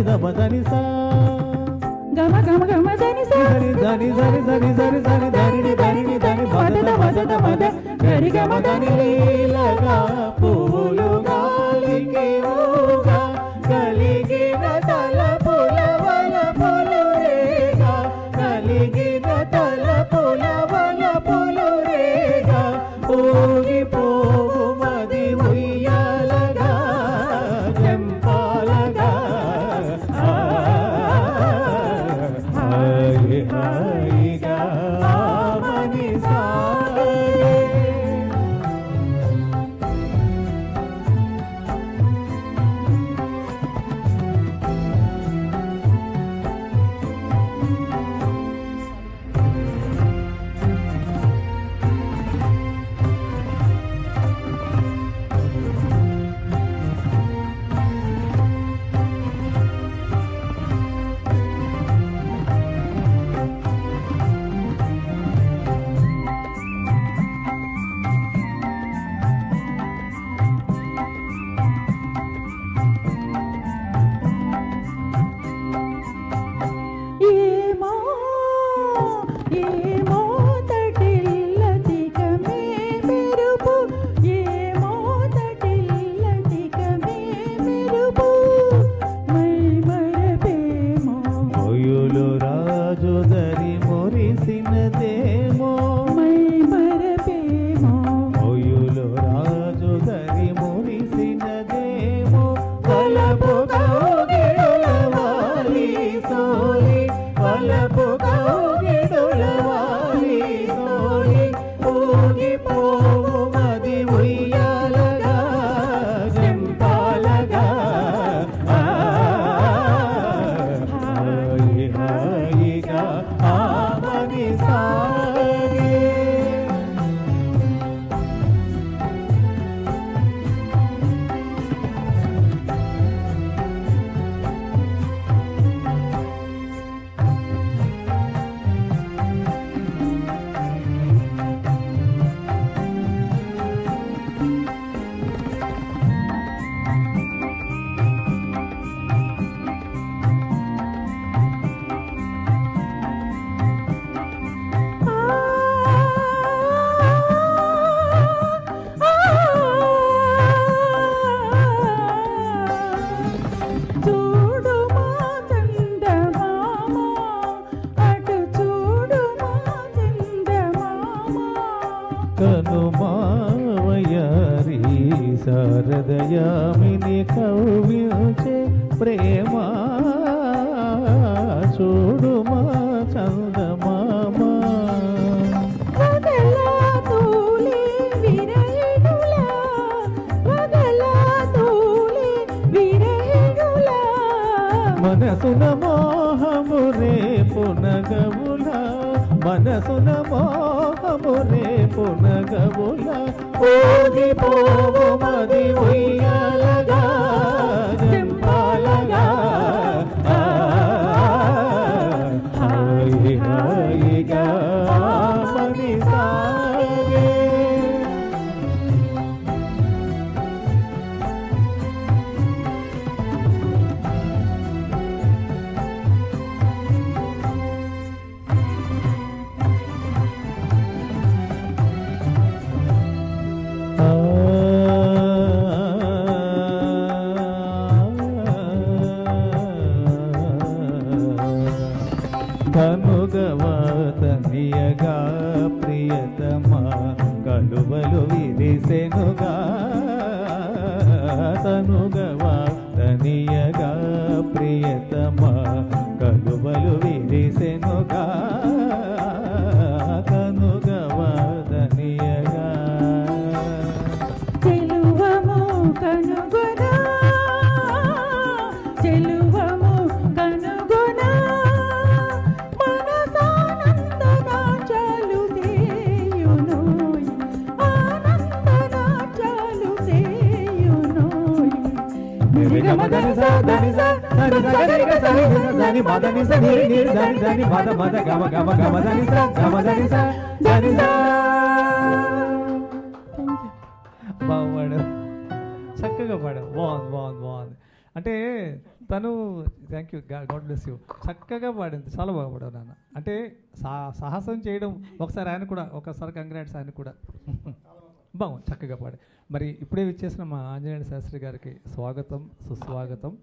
దమ దని సా గమ గమ గమ దని సా దని దని దని దని దని దని దని దని దని మద మద మద గరి గమ దని లీలగా పూలు గాలికి ఊగా కలిగిన తలపుల వలపులు రేగా కలిగిన తలపుల వలపులు రేగా ఊగిపోవు మది ఉయ్యాలగా చెంపాలగా హాయి హాయిగా ఆమని సాగే శారదయామిని కవ్వించే ప్రేమ చూడుమా చందమామ మనసున మోహము రేపు నగవుల మనసున మోహము రేపు నగవుల ఊగిపోవు మది ఉయ్యాలగా జంపాలగా హాయి హాయిగా మని సాగే కనుగవాతనియగా ప్రియతమా కలువలు విరిసెనుగా తనుగవాతనియగా ప్రియతమా కలువలు విరిసెనుగా కనుగవాతనియగా చెలువము కనుగొనా చెలువము కనుగొనా మదని సా దని సా దని సా గరి గ సని దని మదని సా ని ని దని దని మద మద గమ గమ గమ దని సా గమ దని సా దని సా బాగుపాడు చక్కగా పాడు బాగుంది బాగుంది బాగుంది అంటే తను thank you, God bless you, చక్కగా పాడింది, చాలా బాగా పాడావు నాన్న. అంటే సాహసం చేయడం ఒకసారి ఆయన కూడా, ఒకసారి కంగ్రాట్స్ ఆయన కూడా. బాగుంది, చక్కగా పాడి. మరి ఇప్పుడే విచ్చేసిన మా ఆంజనేయ శాస్త్రి గారికి స్వాగతం, సుస్వాగతం.